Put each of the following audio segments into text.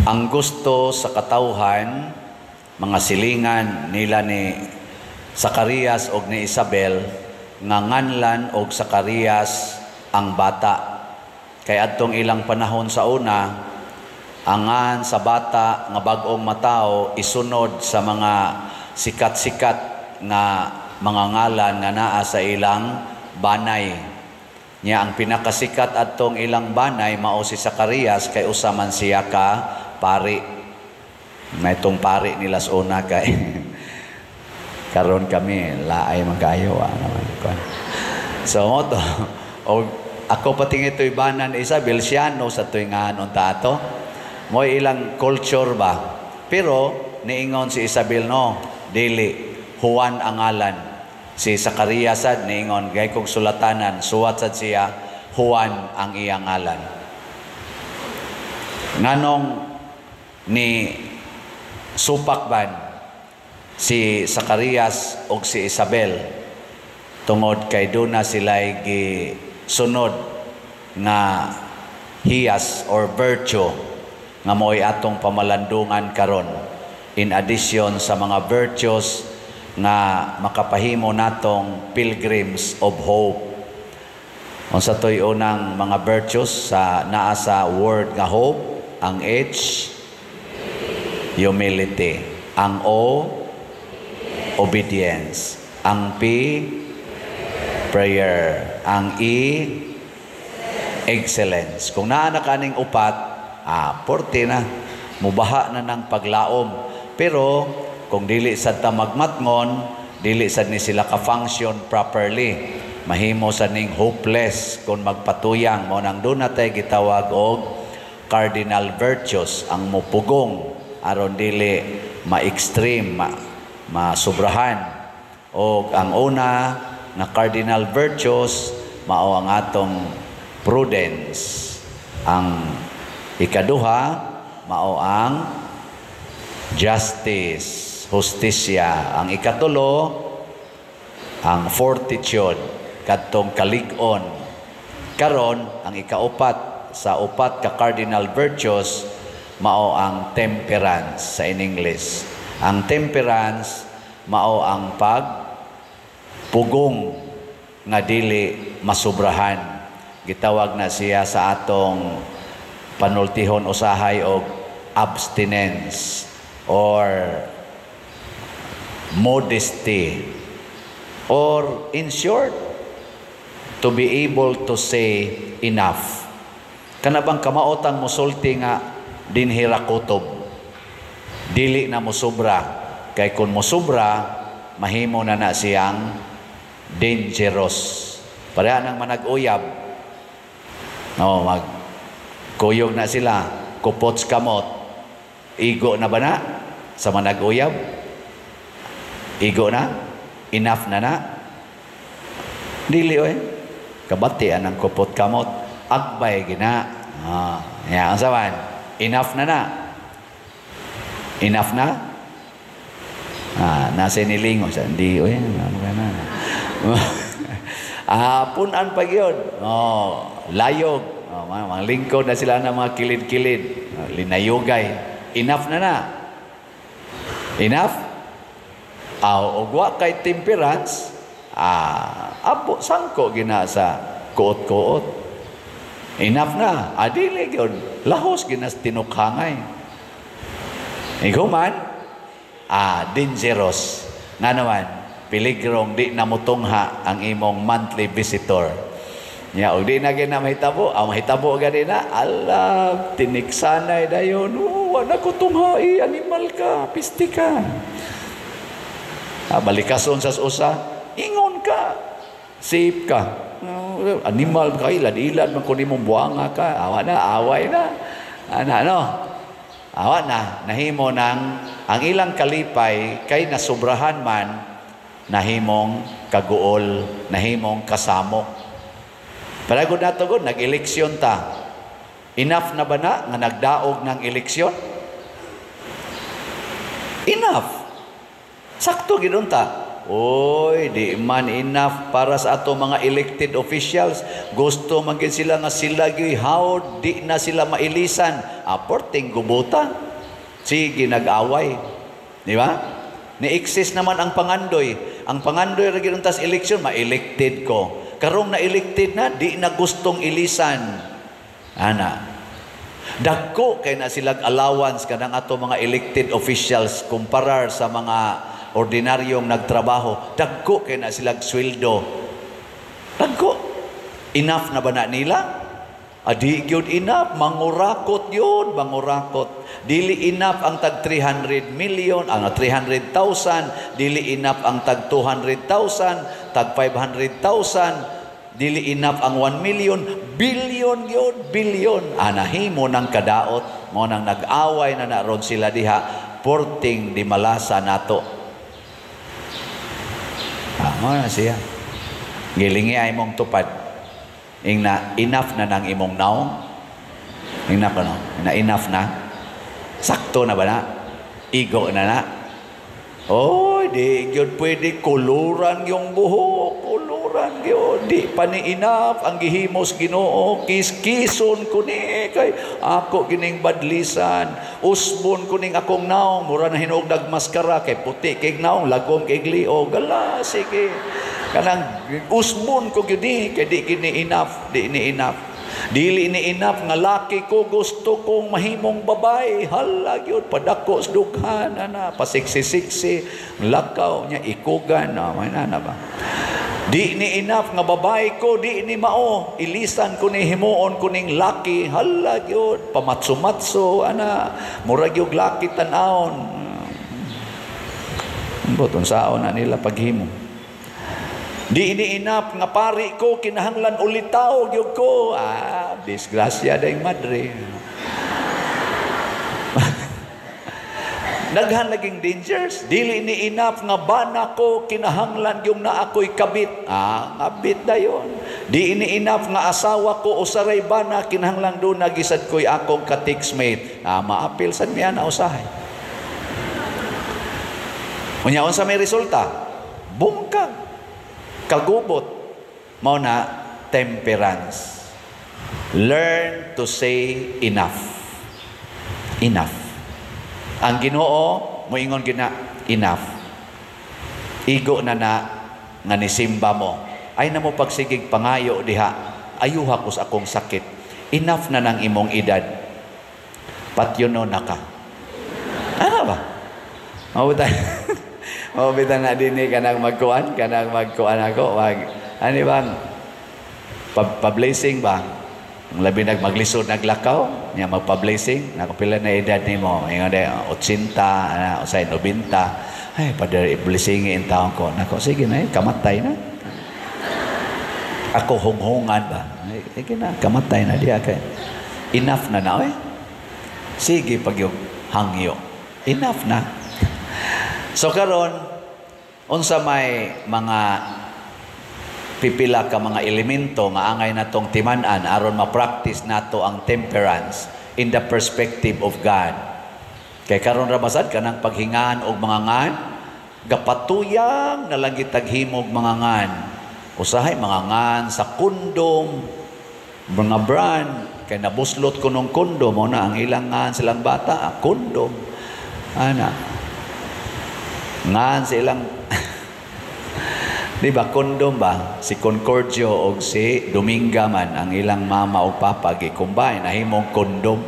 Ang gusto sa katawhan, mga silingan nila ni Zacarias o ni Isabel, nga nganlan og Zacarias ang bata. Kay adtong ilang panahon sa una, angan sa bata nga bag-ong matao isunod sa mga sikat-sikat nga mga ngalan nga naa sa ilang banay. Nya ang pinakasikat adtong ilang banay mao si Zacarias kay usa man siya ka pari. May itong pari nila sa una kay karon kami laay magayo naman ko. So mo to o ako pating ito'y banan Isabel Siano sa tuwingan unta ato mo ilang culture ba, pero niingon si Isabel no dili Juan ang ngalan, si Zacarias sad niingon gay kog sulatanan suwat sad siya Juan ang iyang ngalan. Nganong ni supakban si Zacarias o si Isabel tungod kay duna sila'y gisunod nga hiyas or virtue nga mo'y atong pamalandungan karon, in addition sa mga virtues nga makapahimo natong pilgrims of hope. Unsa to'y unang mga virtues sa naa sa word nga hope? Ang H, humility. Ang O, obedience. Ang P, prayer. Ang E, excellence. Kung naa na kaning upat, porte na. Mubaha na ng paglaom. Pero, kung dili sad ta magmatngon, dili sad ni sila ka-function properly. Mahimo sa ning hopeless kung magpatuyang. Mo nang doon natay gitawag og cardinal virtues. Ang mupugong, aron dili ma-extreme, masubrahan. O ang una na cardinal virtues mao ang atong prudence. Ang ikaduha mao ang justice, hustisya. Ang ikatulo ang fortitude, kadtong kalig-on. Karon ang ikaupat sa upat ka cardinal virtues mao ang temperance sa in English. Ang temperance mao ang pagpugong nga dili masubrahan. Gitawag na siya sa atong panultihon usahay og abstinence or modesty, or in short, to be able to say enough. Kana bang kamaotang musulti nga dinhira kutob, dili na mosobra, kay kung mosobra mahimo na siyang dangerous. Pareha nang manag-uyab, magkuyog na sila, kupots kamot, igo na ba na sa manag-uyab? Igo na? Enough na? Dili kabatian ang kupot kamot, agbay gina. Ang saban, enough na? Enough na? Nasa nilingon sa hindi punan pag yun. Layog. Mga lingkod na sila ng mga kilid-kilid. Linayugay. Enough na? Enough? Ugwa kay temperance, apo sangko gina sa kuot-kuot. Enough na. Dili yun. Lahos gina sa tinukhangay. Iguman, dangerous. Nga naman, piligrong di na mutungha ang imong monthly visitor. O di na gina mahitabo. Mahitabo gani na, tiniksanay dayon. Wala ko tungha, animal ka, pisti ka. Balikason sa usa, ingon ka, safe ka. Animal ka, ilad-ilad, magkunin mong buwanga ka, away na. Awa na, nahimo ng ang ilang kalipay kay nasubrahan man, nahimong kaguol, nahimong kasamok. Paragod na to, nag-eleksyon ta. Enough na ba na nga nagdaog ng eleksyon? Enough. Sakto ginunta. Oy, di man enough para sa ato mga elected officials. Gusto magin sila nga sila gihawd, di na sila mailisan. Aporting gubutan. Sige, nag-away. Di ba? Ni-exist naman ang pangandoy. Ang pangandoy ra ginuntas eleksyon, ma-elected ko. Karong na-elected na, di na gustong ilisan. Ana. Dagko kay na silang allowance kanang ato mga elected officials kumparar sa mga ordinaryong nagtrabaho. Dagko kay na silang sweldo. Dagko. Enough na ba na nila? Adi yun enough. Mangurakot yun. Mangurakot. Dili enough ang tag 300 million, 300,000. Dili enough ang tag 200,000, tag 500,000. Dili enough ang 1 million. Billion yun. Billion. Anahimo ng kadaot. Mo nang nag-away na naroon sila diha. Porting di malasa nato. Mo na siya. Gilingi ay mong tupad. Ing na enough na nang imong naong. Enough na no? Na enough na. Sakto na ba na? Igo na na. Oy, di yun pwede kuluran yung buhok. Kuluran yun. Di pa ni enough. Ang gihimos Ginoo. Kis-kison ko ni. Kay ako gining badlisan. Usbon ko ning akong naong. Mura na hinog nagmaskara. Kay puti kay naong. Lagom kay glio. Gala, sige. Kanang usbon ko gini. Kay di gini enough. Di ni enough. Dili ni enough nga laki ko gusto kong mahimong babae. Hala yun, padako sa dughan na, pasiksi-siksi, lakaw niya, ikugan, may na ba? Di ni enough nga babae ko, di ni mao, ilisan ko ni himuon ko ning laki. Hala yun, pamatso-matso, murag yung laki tanawon. Butong saon na nila paghimo. Di ini enough nga pari ko kinahanglan ulitaw gyud ko. Disgrasya dayong madre. Daghan laging dangers. Dili ni enough nga bana ko kinahanglan yung na ako'y kabit. Kabit dayon. Di ini enough nga asawa ko usaray bana kinahanglan do nagisad ko'y akong ka-textmate. Maapil sad miya na usahay. Unyaon sa may resulta? Bungkag. Kagubot, mao na temperance. Learn to say enough. Enough. Ang Ginoo moingon gina enough. Igo na nga nisimba mo. Ay na mo pagsigig pangayo diha. Ayuha ko sa akong sakit. Enough na nang imong edad. Patyono na ka. Ano ba? Mabitan na din kanang magkuan ako. Ano bang pa-blessing ba? Ang labi maglisod naglakaw, niya magpa-blessing, nakapila na edad nimo. Ingon day 80, usay 90. Ay, padre blessing in taon ko. Nako sige na, kamatay na. Ako hunghungan ba? Sige na, kamatay na diya kay. Enough na na Sige pag yung hangyo. Enough na. So karon unsa may mga pipila ka mga elemento nga angay natong timan-an aron ma-practice nato ang temperance in the perspective of God. Kay karon ra basad kanang paghingaan og mga ngan, gapatuyang na lang gitaghimog mga ngan. Usahay mga ngan sa kondom, mga brand kay nabuslot ko nung kondom mo na ang ilang ngan silang bata, kondom. Ngan silang di ba kondom ba si Concordio o si Dominga man ang ilang mama o papa gi-combine nahimong kondom.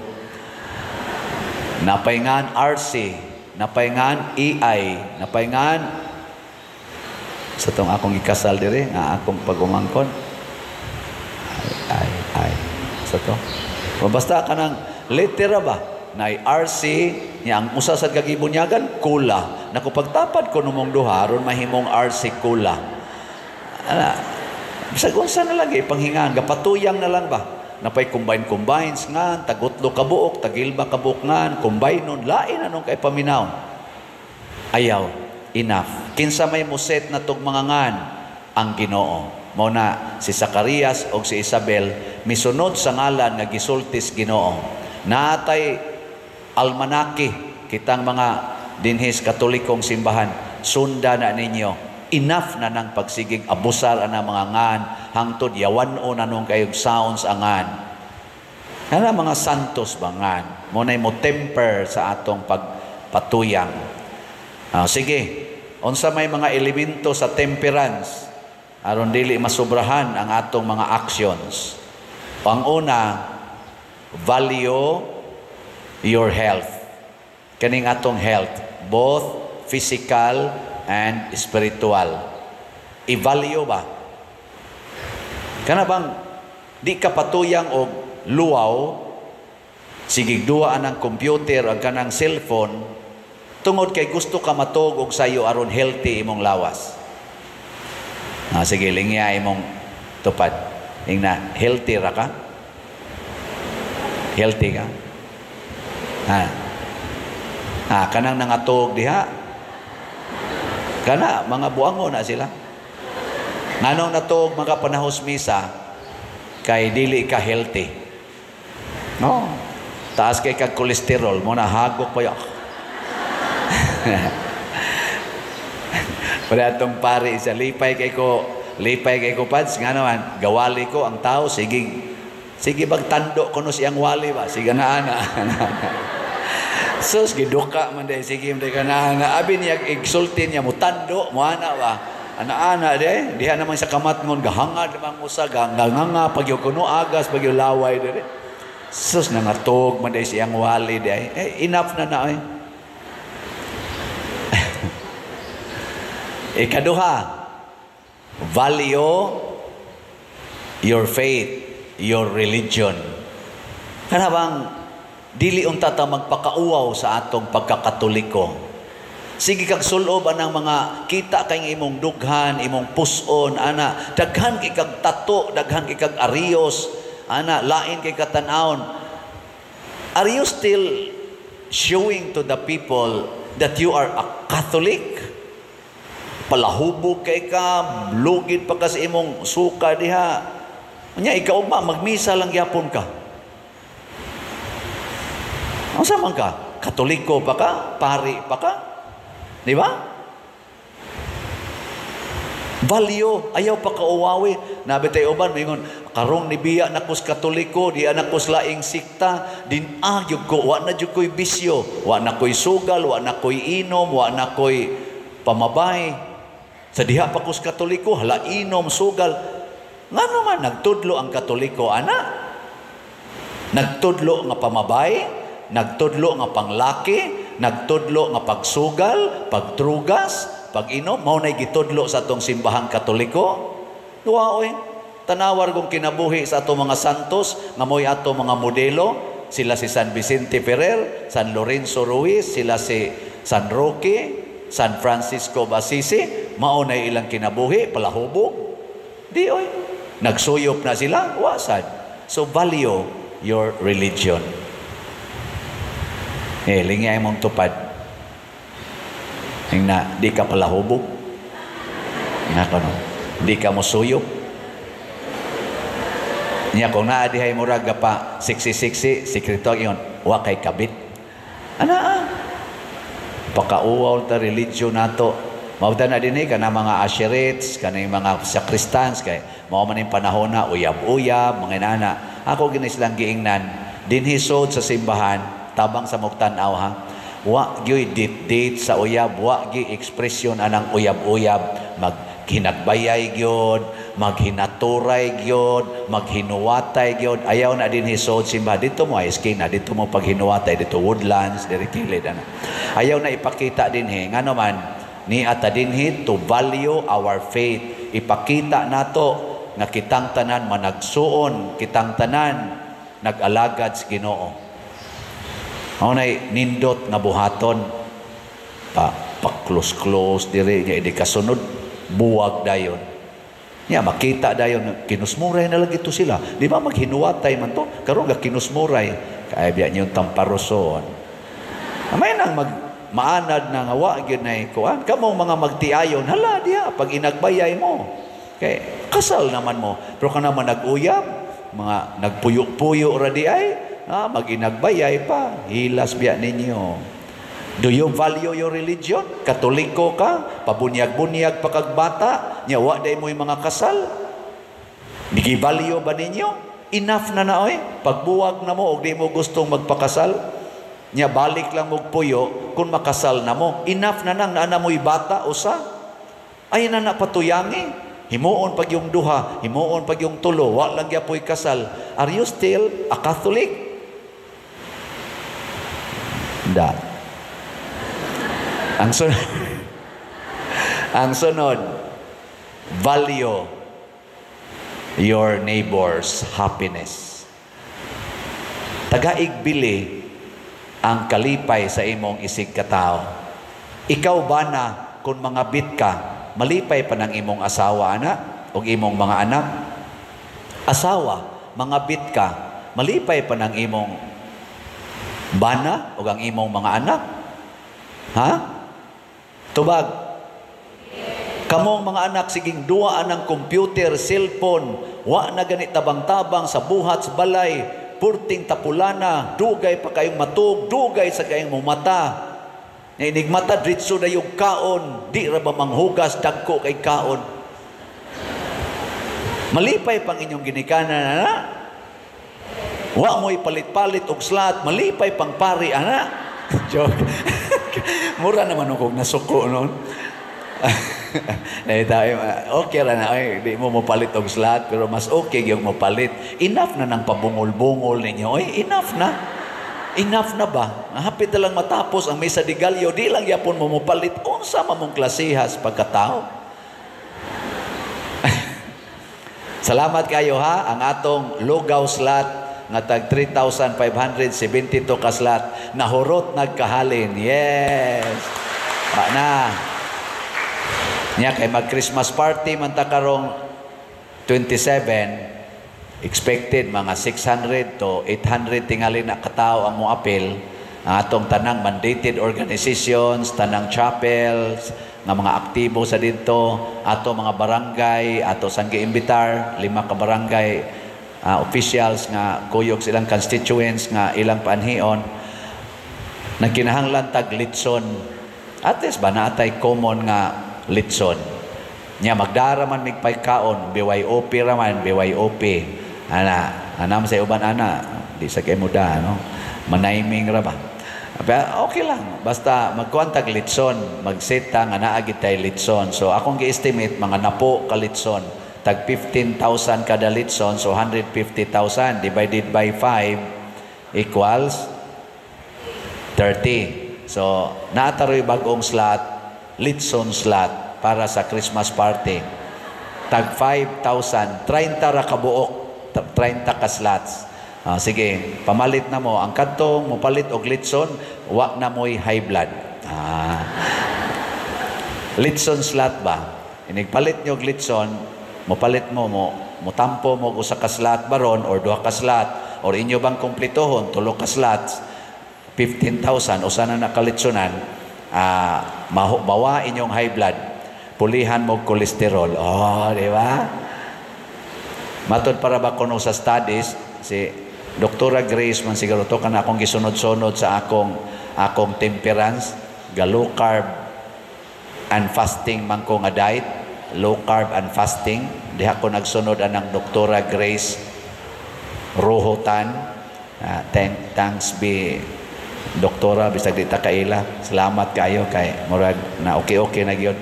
Napaingan RC, napaingan EI, napaingan sa tong akong ikasal dire nga akong pagumangkon. Ay sa to. Basta kanang letter ba na RC niya ang usa sa kagibunyagan kula. Naku pagtapad ko numong duha aron mahimong RC kula. Bisag unsa na lagi panghingaan gapatuyang na lang ba? Napay combines nga tagutlo ka buok, tagilba ka buok nga combine nun lain anong kay paminaw. Ayaw, enough. Kinsa may muset na tog mga ngan ang Ginoo. Mao na si Zacarias o si Isabel misunod sa ngalan nga gisultis Ginoo. Natay almanaki kitang mga dinhis katolikong simbahan sunda na ninyo enough na ng pagsigig abusar ana mga ngan hangtod yawan-o na nung kayong sounds angan. Ana mga santos bangan mo nay mo temper sa atong pagpatuyang. Sige, unsa may mga elemento sa temperance aron dili masubrahan ang atong mga actions. Ang una, value your health. Kaning atong health, both physical and spiritual. I-value ba? Kana bang di ka patuyang og luwaw, sigig duwa ang computer ang kanang cellphone, tungod kay gusto ka matog og sayo aron healthy imong lawas. Sige, lingya imong tupad. Ingna, healthy ra ka? Healthy ka? Kanang nangatog diha. Kana, mga buango na sila. Nganong natog mga panahos misa, kay dili ka healthy. No. Taas kay kag kolesterol, mo na hagok pa yun. Para atong pare isa, lipay kay ko pads, nga naman, gawali ko ang tao, sige bagtando ko no siyang wali ba, sige na ana. Sus, giduka man day, sige man day ka na abi niya, igsultin niya, mutando, mo ana ba, ana day, diha naman sa kamatngon, gahangad naman mo sa, ganganga, pag yung kuno agas, pag yung laway day. Sus, nangatog man day siyang wali day, enough na na eh. Ikaduha, value your faith, your religion. Kana bang dili unta ta magpakauaw sa atong pagkakatoliko. Sige kag sulob anang mga kita kay imong dughan, imong puson, ana, daghan kay kag tato, daghan kay kag arios, ana, lain kay katan-awon. Are you still showing to the people that you are a Catholic? Palahubog kay ka, lugid pa ka sa imong suka diha. Nya ikaw ba magmisa lang gyapon ka? Unsa man ka? Katoliko pa ka? Pari pa ka? Di ba? Value, ayaw pa ka uwawi. Nabitay uban mingon, karong nibiya nakos Katoliko, di nakos laing sikta, din gyud ko, wa na jud koy bisyo, wa na koy sugal, wa na koy inom, wa na koy pamabay. Sa diha pa kus Katoliko, hala inom, sugal. Nga naman, nagtudlo ang Katoliko, ana? Nagtudlo nga pamabay, nagtudlo nga panglaki, nagtudlo nga pagsugal, pagtrugas, pag-inom, mao nay gitudlo sa atong simbahang Katoliko. Duwaoy, tanawar kong kinabuhi sa atong mga santos, nga mo'y atong mga modelo, sila si San Vicente Ferrer, San Lorenzo Ruiz, sila si San Roque, San Francisco Basisi, maunay ilang kinabuhi, palahubog. Di oy. Nagsuyop na sila, wasad. So value your religion. Lingay mong tupad. Na, di ka palahubog. Nakano, di ka mo suyop. Niya kung naadihay mo raga pa, siksi-siksi, sikreto yun, wa kay kabit. Pakauaw ta religion nato. Mauta na din kana mga asherites, kana mga sakristans kay mao man yung panahon na uyab-uyab mga nana. Ako ginis lang giingnan dinhi sod sa simbahan tabang sa mugtan-aw ha. Wa gyoy date sa uyab, wa gi ekspresyon anang uyab-uyab, maghinagbayay gyud, maghinaturay gyud, maghinuwatay gyud. Ayaw na din hisod simbahan. Dito mo iski na, dito mo paghinuwatay, dito woodlands, diri kilid ana. Ayaw na ipakita din ngano man ni ata dinhi to value our faith. Ipakita nato nga kitang tanan managsuon, kitang tanan nag-alagad sa Ginoo. Mao nay nindot nga buhaton pa close diri nya idi kasunod buwag dayon. Nya makita dayon kinusmuray na lang ito sila. Di ba maghinuwatay man to? Karon ga kinusmuray kay biya niyo tamparoson. Amay nang maanad na nga wa gyud nay kuan. Kamo mga magtiayon hala diha pag inagbayay mo. Kay kasal naman mo. Pero kana man nag-uyab, mga nagpuyo-puyo ra di ay, mag-inagbayay pa, hilas biya ninyo. Do you value your religion? Katoliko ka, pabunyag-bunyag pa kag bata, nya wa day mo'y mga kasal. Nigi-value ba ninyo? Enough na na oy. Pagbuwag na mo og di mo gustong magpakasal, nya balik lang mo puyo kung makasal na mo. Enough na nang naana mo'y bata usa. Ay na patuyangi. Himuon pag yung duha, himuon pag yung tulo, wa lang gyapoy kasal. Are you still a Catholic? Da. Ang sunod, value your neighbor's happiness. Tagaigbili ang kalipay sa imong isig katao. Ikaw ba na kung mga bit ka, malipay pa ng imong asawa ana o imong mga anak? Asawa, mga bit ka, malipay pa ng imong bana o ang imong mga anak? Ha? Tubag. Kamong mga anak siging duwaan ng computer, cellphone, wa na ganit tabang-tabang sa buhat sa balay, purting tapulana, dugay pa kayong matug, dugay sa kayong mata. Inigmata dritso na yung kaon, di ra ba manghugas dagko kay kaon. Malipay pang inyong ginikanan ana. Wa mo'y palit-palit og slat, malipay pang pari ana. Joke. Mura naman kung nasuko noon. Okay ra na, ay, di mo mapalit og slot, pero mas okay yung mapalit. Enough na ng pabungol-bungol ninyo. Ay, enough na. Enough na ba? Hapit na lang matapos ang misa de Gallo, di lang yapon mo mapalit. Unsa man mong klasihas pagkatao. Salamat kayo ha, ang atong lugaw slot nga tag 3,572 ka slot nahurot nagkahalin. Yes. Na. Nya kay mag Christmas party man ta karong 27, expected mga 600 to 800 tingali na katao ang moapil. Ang atong tanang mandated organizations, tanang chapels, nga mga aktibo sa dito, ato mga barangay, ato sang giimbitar, 5 ka barangay officials nga kuyog silang constituents nga ilang panhion nagkinahanglan tag litson. At least ba naatay common nga litson. Nya magdara man migpay kaon, BYOP raman, BYOP. Anam sa uban ana, di sa kay muda no. Manaming ra ba. Okay lang, basta magkuantag litson, magseta nga naa gitay litson. So akong gi-estimate mga napo ka litson. Tag 15,000 kada litson, so 150,000 divided by 5 equals 30. So, naataroy bagong slot, litson slot para sa Christmas party. Tag 5,000, 30 ra kabuok, 30 ka slots. Sige, pamalit na mo. Ang kantong mopalit og litson, wa na mo'y high blood. Litson slot ba? Inigpalit nyo og litson, mopalit mo mutampo mo usa ka slot baron or 2 ka slot or inyo bang kumpletohon 3 ka slots 15,000 usa na nakalitsonan bawa inyong high blood pulihan mo cholesterol di ba matod para ba kuno sa studies si Dr. Grace man siguro to kana akong gisunod-sunod sa akong temperance ga low carb and fasting man ko nga diet low carb and fasting. Diha ko nagsunod anang Dr. Grace Rohotan. Thanks be Doktora bisag di ta kaila. Salamat kayo kay murag na okay na gyud.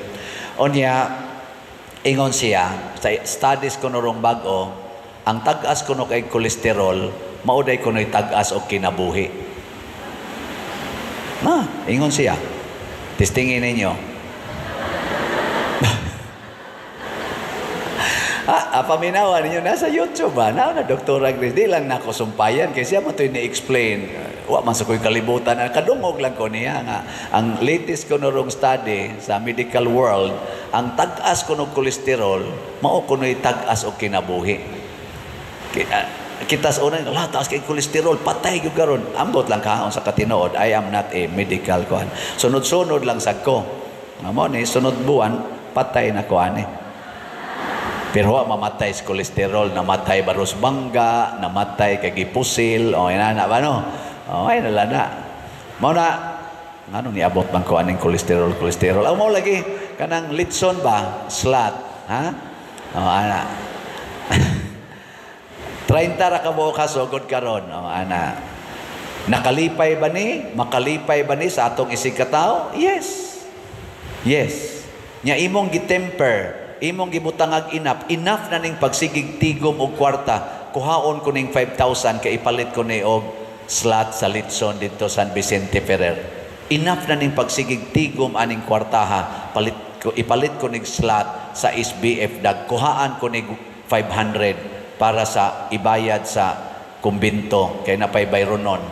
Unya ingon siya sa studies ko norong bag-o ang tag-as kuno kay cholesterol mauday kuno'y tag-as og kinabuhi. Ingon siya. Testingin ninyo. Paminawan ninyo, nasa YouTube ba? Na Dr. Grace, di lang nako sumpayan kasi siya mo ito ni-explain. Wa man sa ko'y kalibutan. Kadungog lang ko niya nga. Ang latest ko norong study sa medical world, ang tag-as ko ng cholesterol, mao ko na'y tag-as o kinabuhi. Kitas unang, taas kay cholesterol, patay yung karon. Ambot lang kaon sa katinood, I am not a medical kuhan. Sunod-sunod lang sa ko. Amo ni, sunod buwan, patay na kuhan eh. Pero mamatay sa kolesterol, namatay baros bangga, namatay kay gipusil, inana ba no? Ay nalana. Mao na Ngano ni abot bang ko aning kolesterol? Ang mo lagi kanang litson ba? Slat, ha? Ana. 30 ra ka mo kasugod karon. Ana. Nakalipay ba ni? Makalipay ba ni sa atong isig katao? Yes. Yes. Nya imong gitemper, imong gibutangag enough na ning pagsigig tigom og kwarta. Kuhaon ko ning 5,000 kay ipalit ko ni og slot sa Litson dito San Vicente Ferrer. Enough na ning pagsigig tigom aning kwartaha, ipalit ko ning slot sa SBF dag, kuhaan ko ning 500 para sa ibayad sa kumbinto kay napay bayronon.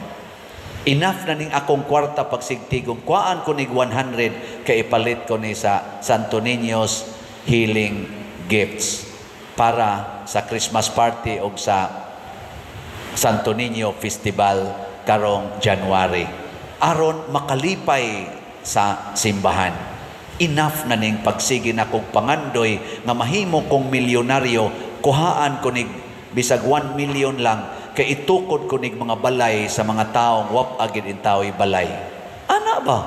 Enough na ning akong kwarta pagsigtigom, kuhaan ko ning 100 kay ipalit ko ni sa Santo Niño's Healing Gifts para sa Christmas party o sa Santo Niño Festival karong January. Aron makalipay sa simbahan. Enough na ning pagsige na kong pangandoy nga mahimo kong milyonaryo, kuhaan ko nig bisag 1 million lang kay itukod ko nig mga balay sa mga taong wap agid in tao'y balay. Ana ba?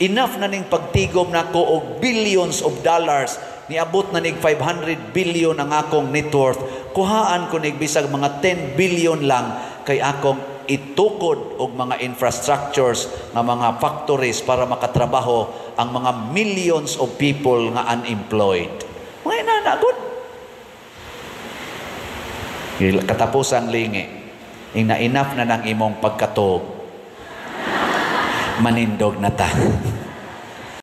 Enough na ning pagtigom na ko og billions of dollars, niabot na nig 500 billion ang akong net worth, kuhaan ko nig bisag mga 10 billion lang kay akong itukod og mga infrastructures nga mga factories para makatrabaho ang mga millions of people nga unemployed. Mga inanagod. Katapusang lingi, ina enough na ng imong pagkatog, manindog na ta.